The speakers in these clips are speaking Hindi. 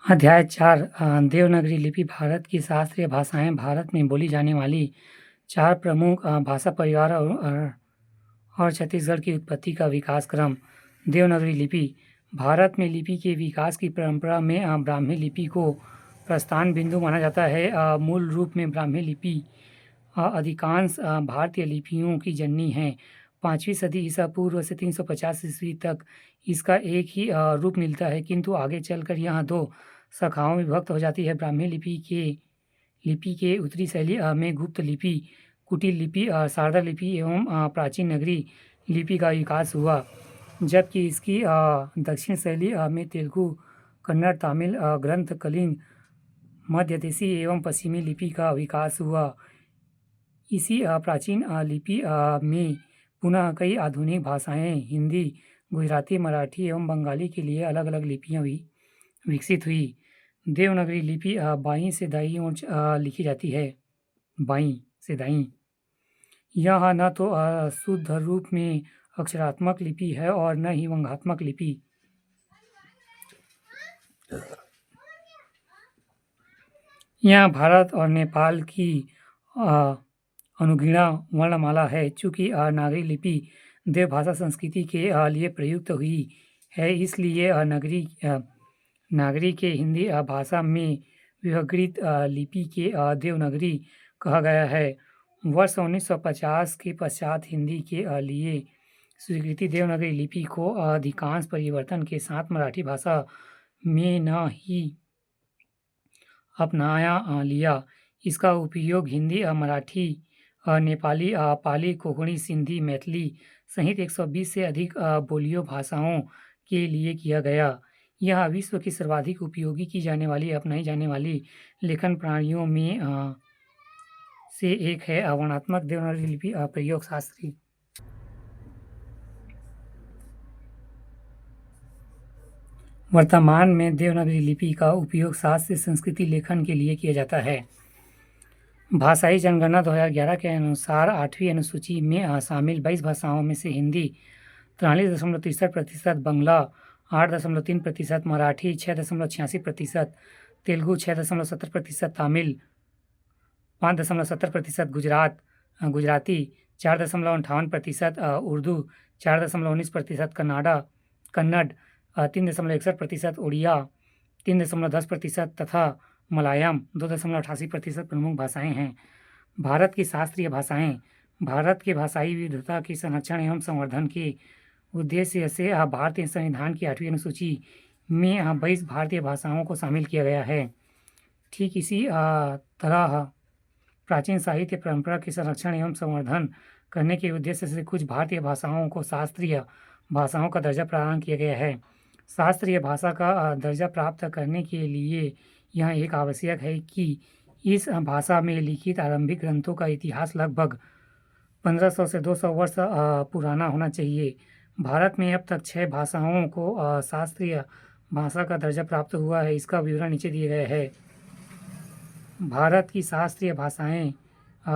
अध्याय 4 देवनागरी लिपि भारत की शास्त्रीय भाषाएं। भारत में बोली जाने वाली 4 प्रमुख भाषा परिवार और छत्तीसगढ़ की उत्पत्ति का विकास क्रम। देवनागरी लिपि भारत में लिपि के विकास की परंपरा में ब्राह्मी लिपि को प्रस्थान बिंदु माना जाता है। मूल रूप में ब्राह्मी लिपि अधिकांश भारतीय लिपियों की जननी है। 5वीं सदी ईसा पूर्व से 350 ईस्वी तक इसका एक ही रूप मिलता है, किंतु आगे चलकर यह 2 शाखाओं में विभक्त हो जाती है। ब्राह्मी लिपि के उत्तरी शैली में गुप्त लिपि, कुटिल लिपि, शारदा लिपि एवं प्राचीन नगरी लिपि का विकास हुआ, जबकि इसकी दक्षिण शैली में तेलुगु, कन्नड़, तमिल, ग्रंथ, कलिंग, मध्यदेशी एवं पश्चिमी लिपि का विकास हुआ। इसी प्राचीन लिपि में पुनः कई आधुनिक भाषाएं हिंदी, गुजराती, मराठी एवं बंगाली के लिए अलग अलग लिपियां भी विकसित हुई। देवनागरी लिपि बाईं से दाईं ओर लिखी जाती है। बाईं से दाईं यह न तो शुद्ध रूप में अक्षरात्मक लिपि है और न ही व्यंग्यात्मक लिपि। यह भारत और नेपाल की अनुगीणा वर्णमाला है। चूँकि नागरी लिपि देवभाषा संस्कृति के लिए प्रयुक्त हुई है, इसलिए नागरी के हिंदी भाषा में विभक्त लिपि के देवनागरी कहा गया है। वर्ष 1950 के पश्चात हिंदी के लिए स्वीकृति देवनागरी लिपि को अधिकांश परिवर्तन के साथ मराठी भाषा में न ही अपनाया लिया। इसका उपयोग हिंदी, मराठी, नेपाली, पाली, कोंकणी, सिंधी, मैथिली सहित 120 से अधिक बोलियों भाषाओं के लिए किया गया। यह विश्व की सर्वाधिक उपयोगी की जाने वाली अपनाई जाने वाली लेखन प्रणालियों में से एक है। वर्णनात्मक देवनागरी लिपि प्रयोग शास्त्री। वर्तमान में देवनागरी लिपि का उपयोग शास्त्रीय संस्कृति लेखन के लिए किया जाता है। भाषाई जनगणना 2011 के अनुसार 8वीं अनुसूची में शामिल 22 भाषाओं में से हिंदी 43.63%, बंगला 8.3%, मराठी 6.86%, तेलुगु 6.70%, तमिल 5.70%, गुजराती 4.58%, उर्दू 4.19%, कन्नड़ 3.61%, उड़िया 3.10% तथा मलयालम 2.88% प्रमुख भाषाएं हैं। भारत की शास्त्रीय भाषाएं। भारत के भाषाई विविधता के संरक्षण एवं संवर्धन के उद्देश्य से भारतीय संविधान की 8वीं अनुसूची में 22 भारतीय भाषाओं को शामिल किया गया है। ठीक इसी तरह प्राचीन साहित्य परंपरा के संरक्षण एवं संवर्धन करने के उद्देश्य से कुछ भारतीय भाषाओं को शास्त्रीय भाषाओं का दर्जा प्रदान किया गया है। शास्त्रीय भाषा का दर्जा प्राप्त करने के लिए यह एक आवश्यक है कि इस भाषा में लिखित आरंभिक ग्रंथों का इतिहास लगभग 1500 से 200 वर्ष पुराना होना चाहिए। भारत में अब तक 6 भाषाओं को शास्त्रीय भाषा का दर्जा प्राप्त हुआ है। इसका विवरण नीचे दिए गए है। भारत की शास्त्रीय भाषाएं।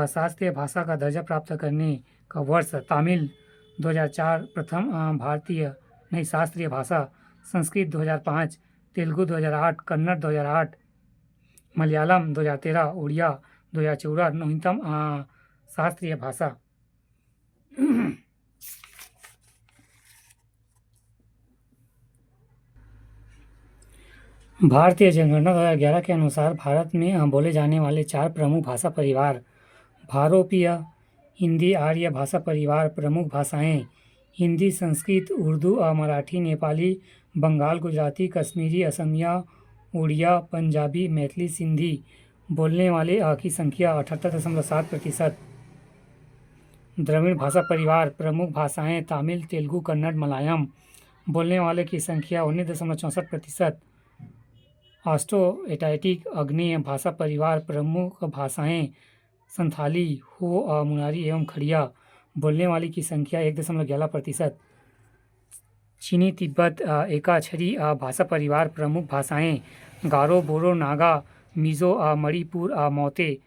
शास्त्रीय भाषा का दर्जा प्राप्त करने का वर्ष: तमिल 2004 प्रथम भारतीय नई शास्त्रीय भाषा, संस्कृत 2005, तेलुगु 2008, कन्नड़ 2008, मलयालम 2013, उड़िया 2014 नवीनतम शास्त्रीय भाषा। भारतीय जनगणना 2011 के अनुसार भारत में बोले जाने वाले 4 प्रमुख भाषा परिवार: भारोपीय, हिंदी, आर्य भाषा परिवार। प्रमुख भाषाएं: हिंदी, संस्कृत, उर्दू, मराठी, नेपाली, बंगाल, गुजराती, कश्मीरी, असमिया, उड़िया, पंजाबी, मैथिली, सिंधी। बोलने वाले की संख्या 78.7%। द्रविड़ भाषा परिवार। प्रमुख भाषाएं: तमिल, तेलुगु, कन्नड़, मलयालम। बोलने वाले की संख्या 19.64%। ऑस्ट्रो-एशियाटिक आग्नेय भाषा परिवार। प्रमुख भाषाएं: संथाली, हो, मुनारी एवं खड़िया। बोलने वाली की संख्या 1.11%। चीनी तिब्बत एकाक्षरी भाषा परिवार। प्रमुख भाषाएं: गारो, बोरो, नागा, मिजो, मणिपुर, मोते,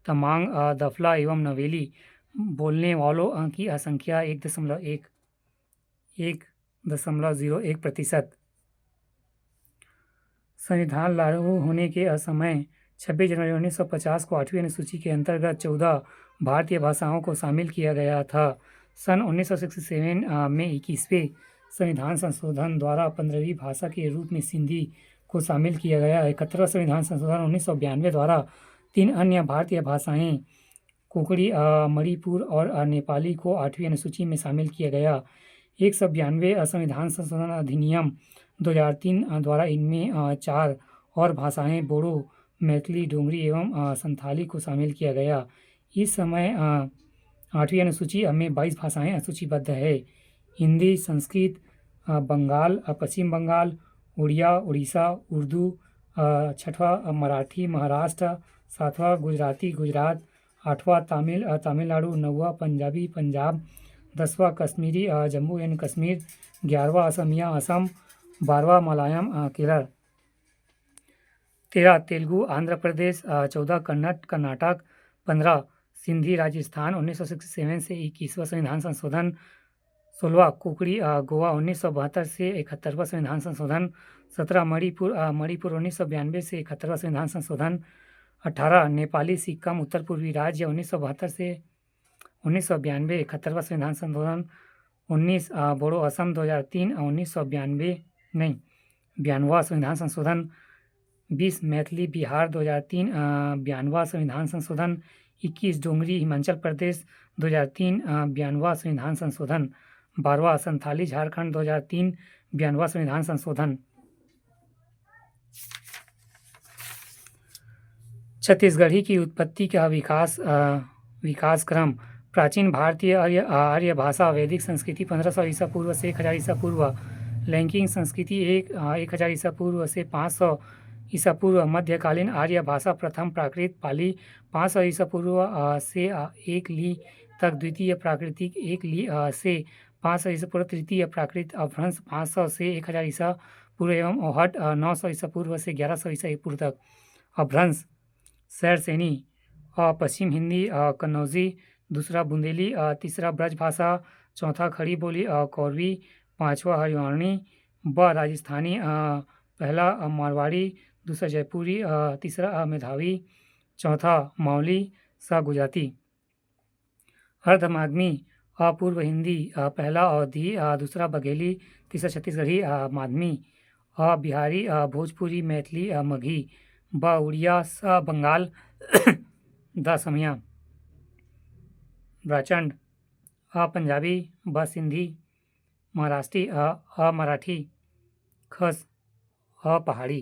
तमांग, दफला एवं नवेली। बोलने वालों की संख्या 1.01%। संविधान लागू होने के समय 26 जनवरी 1950 को 8वीं अनुसूची के अंतर्गत 14 भारतीय भाषाओं को शामिल किया गया था। सन 1967 में 21वें संविधान संशोधन द्वारा 15वीं भाषा के रूप में सिंधी को शामिल किया गया। 71वां संविधान संशोधन 1992 द्वारा 3 अन्य भारतीय भाषाएं कोंकणी, मणिपुर और नेपाली को 8वीं अनुसूची में शामिल किया गया। 192वें संविधान संशोधन अधिनियम 2003 द्वारा इनमें 4 और भाषाएं बोडो, मैथिली, डोगरी एवं संथाली को शामिल किया गया। इस समय 8वीं अनुसूची में 22 भाषाएं सूचीबद्ध है। हिंदी, संस्कृत, बंगाल, पश्चिम बंगाल, उड़िया, उड़ीसा, उर्दू, 6वां मराठी महाराष्ट्र, 7वां गुजराती गुजरात, 8वां तमिल तमिलनाडु, 9वां पंजाबी पंजाब, 10वां कश्मीरी जम्मू एंड कश्मीर, 11वां असमिया असम, 12वां मलयालम केरल, 13 तेलुगु आंध्र प्रदेश, 14 कन्नड़ कर्नाटक, 15 सिंधी राजस्थान 1967 से 21वां संविधान संशोधन, 16वां कोंकणी गोवा 1972 से 71वां संविधान संशोधन, 17 मणिपुर 1992 से 71वां संविधान संशोधन, 18 नेपाली सिक्किम उत्तर पूर्वी राज्य 1972 से 1992 71वां संविधान संशोधन, 19 बोडो असम 2003 92वां संविधान संशोधन, 20 मैथिली बिहार 2003 92वां संविधान संशोधन, 21 डोगरी हिमाचल प्रदेश 2003 92वां संविधान संशोधन, 12वां संथाली झारखंड 2003 92वां संविधान संशोधन। छत्तीसगढ़ी की उत्पत्ति का विकास क्रम। प्राचीन भारतीय आर्य भाषा, वैदिक संस्कृति 1500 ईसा पूर्व से 1000 ईसा पूर्व, लैंगिक संस्कृति 1000 ईसा पूर्व से 500 ईसा पूर्व, मध्यकालीन आर्य भाषा प्रथम प्राकृत पाली 500 ईसा पूर्व से 1 ली तक, द्वितीय प्राकृतिक 1 ली से 500 ईसा पूर्व, तृतीय प्राकृत अपभ्रंश 500 से 1000 ईसा पूर्व एवं औहट 900 ईसा पूर्व से 1100 ईसा पूर्व तक। अपभ्रंश सैरसैनी, पश्चिम हिंदी कन्नौजी, दूसरा बुंदेली, तीसरा ब्रज भाषा, चौथा खड़ी बोली कौरवी, 5वां हरियाणवी, राजस्थानी, पहला मारवाड़ी, दूसरा जयपुरी, तीसरा मेधावी, चौथा मौली, गुजराती। अर्धमागमी, पूर्व हिंदी, पहला अवधी, दूसरा बघेली, तीसरा छत्तीसगढ़ी माध्यमी, बिहारी, भोजपुरी, मैथिली, मगही, उड़िया, बंगाल, असमिया, ब्राचंड, पंजाबी, सिंधी, महाराष्ट्री, मराठी, खस, पहाड़ी।